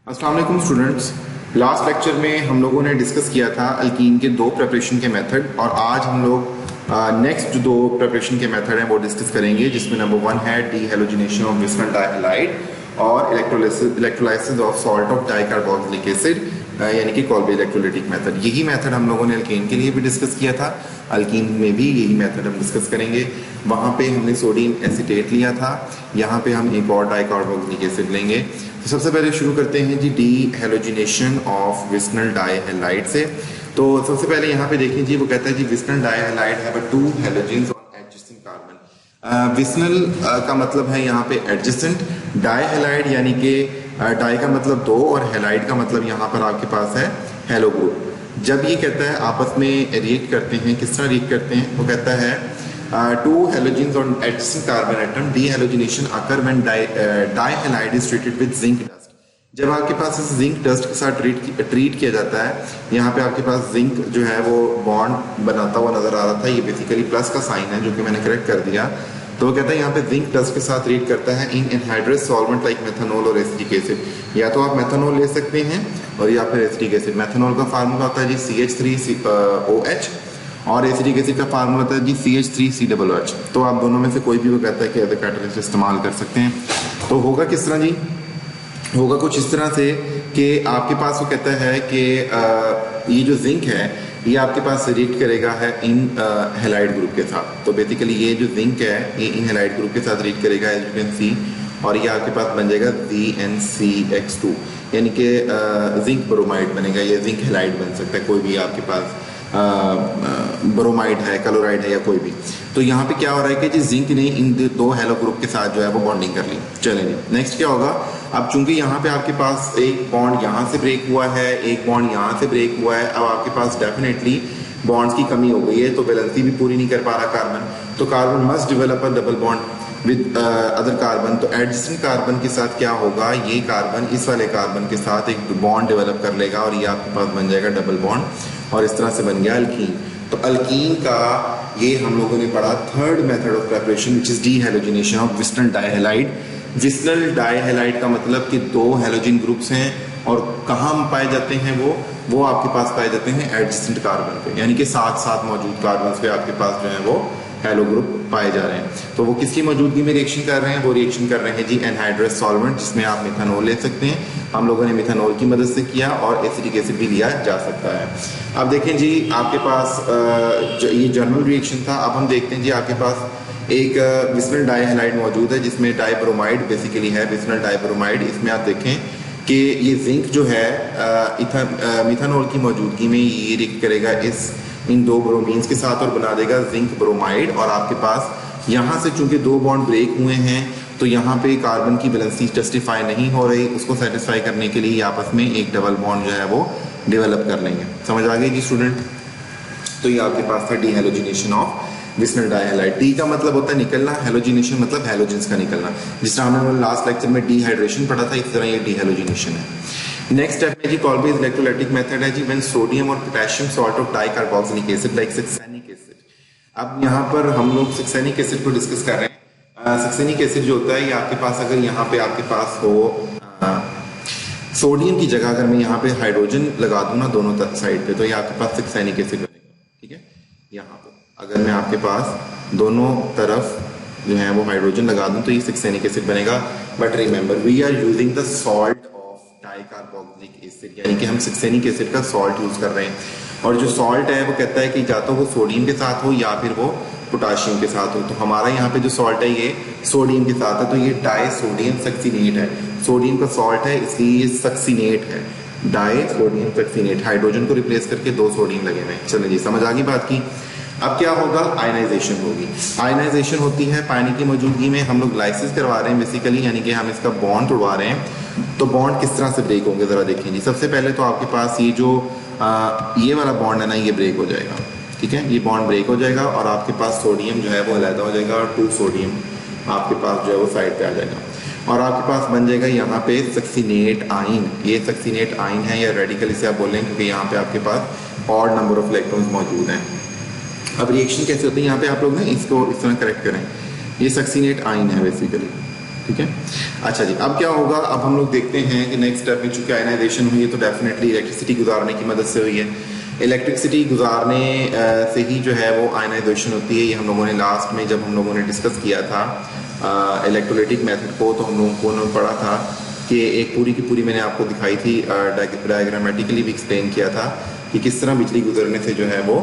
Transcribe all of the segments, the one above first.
अस्सलाम वालेकुम students. Last lecture में हम लोगों ने डिस्कस किया था अल्कीन के दो प्रिपरेशन के मेथड, और आज हम लोग नेक्स्ट दो प्रिपरेशन के मेथड हैं वो डिस्कस करेंगे, जिसमें नंबर 1 है डी हेलोजिनेशन ऑफ विस्मल डाइहैलाइड और electrolysis of salt of dicarboxylic acid, यानी कि कॉल्बी इलेक्ट्रोलाइटिक मेथड। यही मेथड हम लोगों ने अल्कीन के लिए भी डिस्कस किया था, अल्कीन में भी यही मेथड हम डिस्कस करेंगे। वहाँ पे हमने सोडियम एसीटेट लिया था, यहाँ पे हम एक और डाइकार्बोक्सिलिक एसिड लेंगे। तो सबसे पहले शुरू करते हैं G D halogenation of vicinal डाइहैलाइड से। तो सबसे पहले यहाँ पे देखें जी, वो कहता है जी vicinal dihalide have two halogens on adjacent carbon. Vicinal का मतलब है यहाँ पे एडजेसेंट, डाइहैलाइड यानी कि डाई का मतलब दो और हैलाइड का मतलब यहाँ पर आपके पास है हेलो ग्रुप। जब ये कहता है आपस में रिएक्ट करते हैं, किस तरह रिएक्ट करते हैं, वो कहता है two halogens on adjacent carbon atom, dehalogenation occur when dihalide is treated with zinc dust. जब आपके पास इस जिंक डस्ट के साथ ट्रीट किया जाता है, यहाँ पे आपके पास जिंक जो है वो बॉन्ड बनाता हुआ नजर आ रहा था, ये बेसिकली प्लस का साइन है जो कि मैंने करेक्ट कर दिया। तो वो कहता है यहाँ पे जिंक डस्ट के साथ ट्रीट करता है इन एनहाइड्रस सॉल्वेंट लाइक मेथनॉल और एसिटिक एसिड। या तो आप मेथनॉल ले सकते हैं और या फिर एसिटिक एसिड। मेथनॉल का फार्मूला होता है जी CH3OH और एसिटिक एसिड का फार्मूला होता है जी CH3COOH। तो आप दोनों में से कोई भी वो कहता है कि एज ए कैटलिस्ट इस्तेमाल कर सकते हैं। तो होगा किस तरह जी, होगा कुछ इस तरह से कि आपके पास वो कहता है कि ये जो जिंक है ये आपके पास रिएक्ट करेगा है इन हैलाइड ग्रुप के साथ। तो बेसिकली ये जो जिंक है ये इन हैलाइड ग्रुप के साथ रिएक्ट करेगा, एज यू कैन सी, और ये आपके पास बन जाएगा ZnCX2, यानी कि जिंक ब्रोमाइड बनेगा। ये जिंक हैलाइड बन सकता है, कोई भी आपके पास ब्रोमाइड है, क्लोराइड है या कोई भी। तो यहाँ पे क्या हो रहा है कि जी जिंक ने इन दो हेलो ग्रुप के साथ जो है वो बॉन्डिंग कर ली। चलेंगे नेक्स्ट क्या होगा। अब चूंकि यहाँ पे आपके पास एक बॉन्ड यहाँ से ब्रेक हुआ है, एक बॉन्ड यहाँ से ब्रेक हुआ है, अब आपके पास डेफिनेटली बॉन्ड्स की कमी हो गई है, तो वैलेंसी भी पूरी नहीं कर पा रहा कार्बन। तो carbon must develop a double bond with other carbon. तो एडजेसेंट कार्बन के साथ क्या होगा, ये कार्बन इस वाले कार्बन के साथ एक बॉन्ड डेवलप कर लेगा और ये आपके पास बन जाएगा डबल बॉन्ड, और इस तरह से बन गया अल्कीन। तो अल्कीन का ये हम लोगों ने पढ़ा third method of preparation, which is dehalogenation of vicinal dihalide. Vicinal dihalide का मतलब कि दो हेलोजन ग्रुप्स हैं, और कहाँ पाए जाते हैं वो आपके पास पाए जाते हैं एडजेसेंट कार्बन पे, यानी कि साथ साथ मौजूद कार्बन पे आपके पास जो है वो हेलो ग्रुप पाए जा रहे हैं। तो वो किसकी मौजूदगी में रिएक्शन कर रहे हैं, वो रिएक्शन कर रहे हैं जी एनहाइड्रस सॉल्वेंट, जिसमें आप मिथानॉल ले सकते हैं। हम लोगों ने मिथानॉल की मदद से किया, और एसिटिक एसिड भी लिया जा सकता है। अब देखें जी आपके पास ये जनरल रिएक्शन था। अब हम देखते हैं जी आपके पास एक विस्मल डाइहैलाइड मौजूद है, जिसमें डाइब्रोमाइड बेसिकली है, विस्मल डाइब्रोमाइड। इसमें आप देखें कि ये जिंक जो है मिथानॉल की मौजूदगी में ये रिएक्ट करेगा इन दो ब्रोमीन्स के साथ और बना देगा जिंक ब्रोमाइड। और आपके पास यहाँ से चूंकि दो बॉन्ड ब्रेक हुए हैं, तो यहाँ पे कार्बन की वैलेंसी जस्टिफाई नहीं हो रही, उसको सेटिस्फाई करने के लिए आपस में एक डबल बॉन्ड जो है वो डेवलप कर लेंगे। समझ आ गई जी स्टूडेंट। तो ये आपके पास था D halogenation of vicinal डाइहैलाइड। D का मतलब होता है निकलना, हेलोजिनेशन मतलब हेलोजेंस का निकलना। जिस तरह हमने लास्ट लेक्चर में डिहाइड्रेशन पढ़ा था, इस तरह ये डी हेलोजिनेशन है। नेक्स्ट स्टेप में जी कॉल्बी इलेक्ट्रोलाइटिक मेथड है जी, व्हेन सोडियम और potassium salt of dicarboxylic acid like succinic acid. अब यहाँ पर हम लोग सक्सेनिक एसिड को डिस्कस कर रहे हैं। सक्सेनिक एसिड जो होता है ये आपके पास, अगर यहाँ पे आपके पास हो सोडियम की जगह अगर मैं यहाँ पे हाइड्रोजन लगा दूं ना दोनों साइड पे, तो ये आपके पास सक्सेनिक एसिड बनेगा। ठीक है, यहाँ पे अगर मैं आपके पास दोनों तरफ जो है वो हाइड्रोजन लगा दूं तो ये सक्सेनिक एसिड बनेगा। But remember we are using the salt dicarboxylic acid, यानी कि हम सक्सेनिक एसिड का सॉल्ट यूज कर रहे हैं। और जो सॉल्ट है वो कहता है कि या तो वो सोडियम के साथ हो या फिर वो पोटाशियम के साथ हो। तो हमारा यहाँ पे जो सॉल्ट है ये सोडियम के साथ है, तो ये डाई सोडियम सक्सीनेट है। सोडियम का सॉल्ट है इसलिए ये सक्सीनेट है, डाई सोडियम सक्सीनेट। हाइड्रोजन को रिप्लेस करके दो सोडियम लगे हुए। चलिए जी समझ आ गई बात की। अब क्या होगा, आयनाइजेशन होगी। आयनाइजेशन होती है पानी की मौजूदगी में, हम लोग लाइसिस करवा रहे हैं बेसिकली, यानी कि हम इसका बॉन्ड तोड़वा रहे हैं। तो बॉन्ड किस तरह से ब्रेक होंगे जरा देखें जी। सबसे पहले तो आपके पास ये जो ये वाला बॉन्ड है ना, ये ब्रेक हो जाएगा। ठीक है, ये बॉन्ड ब्रेक हो जाएगा और आपके पास सोडियम जो है वो अलग हो जाएगा, और 2 सोडियम आपके पास जो है वो साइड पे आ जाएगा, और आपके पास बन जाएगा यहाँ पे सक्सीनेट आइन। ये सक्सीनेट आइन है या रेडिकल इसे आप बोलें, क्योंकि यहाँ पे आपके पास ऑड नंबर ऑफ इलेक्ट्रॉन्स मौजूद हैं। अब रिएक्शन कैसे होती है यहाँ पे आप लोग ना इसको इस तरह करेक्ट करें, ये सक्सीनेट आइन है बेसिकली। ठीक है, अच्छा जी, अब क्या होगा, अब हम लोग देखते हैं कि नेक्स्ट स्टेप में चूंकि आयनाइजेशन हुई है तो डेफिनेटली इलेक्ट्रिसिटी गुजारने की मदद से हुई है। इलेक्ट्रिसिटी गुजारने से ही जो है वो आयनाइजेशन होती है। ये हम लोगों ने लास्ट में जब हम लोगों ने डिस्कस किया था इलेक्ट्रोलाइटिक मेथड को, तो हम लोगों ने पढ़ा था कि एक पूरी की पूरी मैंने आपको दिखाई थी, डायग्रामेटिकली भी एक्सप्लेन किया था कि किस तरह बिजली गुजरने से जो है वो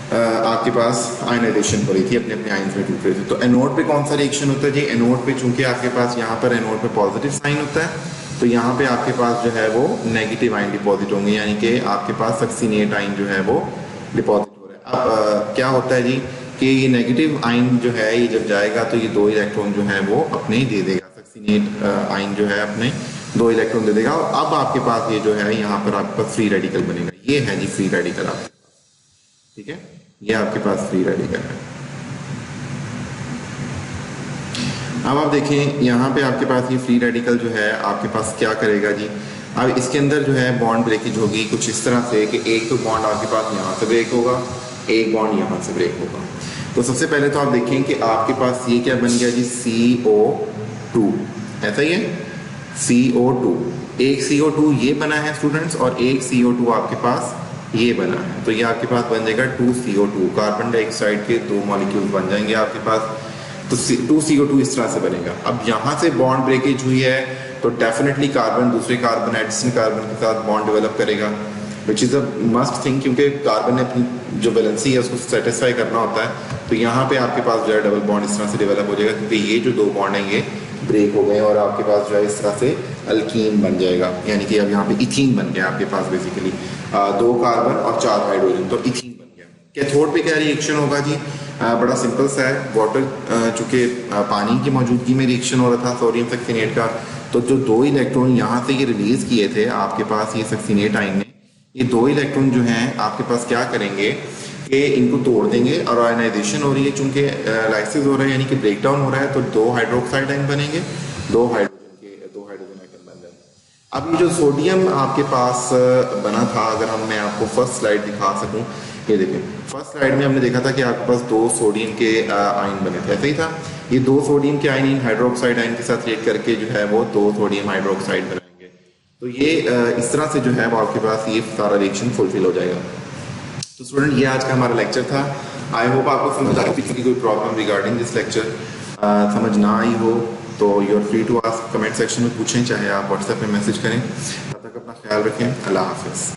आपके पास आयनाइजेशन हो रही थी, अपने अपने आयन्स में टूट रहे थे। तो एनोड पे कौन सा रिएक्शन होता है जी? एनोड पे चूंकि आपके पास यहाँ पर एनोड पे पॉजिटिव साइन होता है, तो यहाँ पे आपके पास जो है वो नेगेटिव आयन डिपॉजिट होंगे, यानी कि आपके पास सक्सीनेट आयन जो है वो डिपॉजिट हो रहा है। अब क्या होता है जी कि ये नेगेटिव आयन जो है ये जब जाएगा तो ये 2 इलेक्ट्रॉन जो है वो अपने दे देगा, सक्सीनेट आयन जो है अपने 2 इलेक्ट्रॉन दे देगा। और अब आपके पास ये जो है यहाँ पर आपके पास फ्री रेडिकल बनेगा। ये है जी फ्री रेडिकल आपके पास, ठीक है, ये आपके पास फ्री रेडिकल है। अब आप देखें यहाँ पे आपके पास ये फ्री रेडिकल जो है आपके पास क्या करेगा जी, अब इसके अंदर जो है बॉन्ड ब्रेकेज होगी कुछ इस तरह से कि एक तो बॉन्ड आपके पास यहाँ से ब्रेक होगा, एक बॉन्ड यहाँ से ब्रेक होगा। तो सबसे पहले तो आप देखें कि आपके पास ये क्या बन गया जी, CO2, ऐसा ही है, CO2। एक CO2 ये बना है स्टूडेंट्स, और एक CO2 आपके पास ये बना है। तो ये आपके पास बन जाएगा 2CO2, कार्बन डाइऑक्साइड के 2 मॉलिक्यूल्स बन जाएंगे आपके पास। तो 2CO2 इस तरह से बनेगा। अब यहाँ से बॉन्ड ब्रेकेज हुई है तो डेफिनेटली कार्बन दूसरे कार्बन एडिशन कार्बन के साथ बॉन्ड डेवलप करेगा, which is a must thing, क्योंकि कार्बन ने अपनी जो बैलेंसी है उसको सेटिस्फाई करना होता है। तो यहाँ पे आपके पास जो है डबल बॉन्ड इस तरह से डेवलप हो जाएगा, क्योंकि ये जो 2 बॉन्ड हैं ये ब्रेक हो गए और आपके पास जो है इस तरह से अल्कीन बन जाएगा, यानी कि अब यहाँ पे इथीन बन गया आपके पास बेसिकली 2 कार्बन और 4 हाइड्रोजन, तो इथीन बन गया। कैथोड पे क्या रिएक्शन होगा जी? बड़ा सिंपल सा है, वाटर चूंकि पानी की मौजूदगी में रिएक्शन हो रहा था सोडियम सक्सीनेट का, तो जो 2 इलेक्ट्रॉन यहाँ से ये रिलीज किए थे आपके पास ये सक्सीनेट आयन ने, ये 2 इलेक्ट्रॉन जो हैं आपके पास क्या करेंगे कि इनको तोड़ देंगे, और आयनाइजेशन हो रही है चूंकि लाइसिस हो रहा है यानी कि ब्रेक डाउन हो रहा है, तो 2 हाइड्रोक्साइड आयन बनेंगे, 2 हाइड्रोजन आयन बन जाएंगे। अब ये जो सोडियम आपके पास बना था, अगर मैं आपको फर्स्ट स्लाइड दिखा सकूं, ये देखें फर्स्ट स्लाइड में हमने देखा था कि आपके पास 2 सोडियम के आयन बने थे, ऐसे ही था। ये 2 सोडियम के आयन इन हाइड्रोक्साइड आयन के साथ रिएक्ट करके जो है वो 2 सोडियम हाइड्रोक्साइड बनाएंगे। तो ये इस तरह से जो है वो आपके पास ये सारा रिएक्शन फुलफिल हो जाएगा। तो स्टूडेंट ये आज का हमारा लेक्चर था। आई होप आपको समझ आ रही थी, कोई प्रॉब्लम रिगार्डिंग दिस लेक्चर समझ ना आई हो तो you are free to ask, comment section में पूछें, चाहे आप व्हाट्सएप में मैसेज करें। तब तक अपना ख्याल रखें, अल्लाह हाफिज़।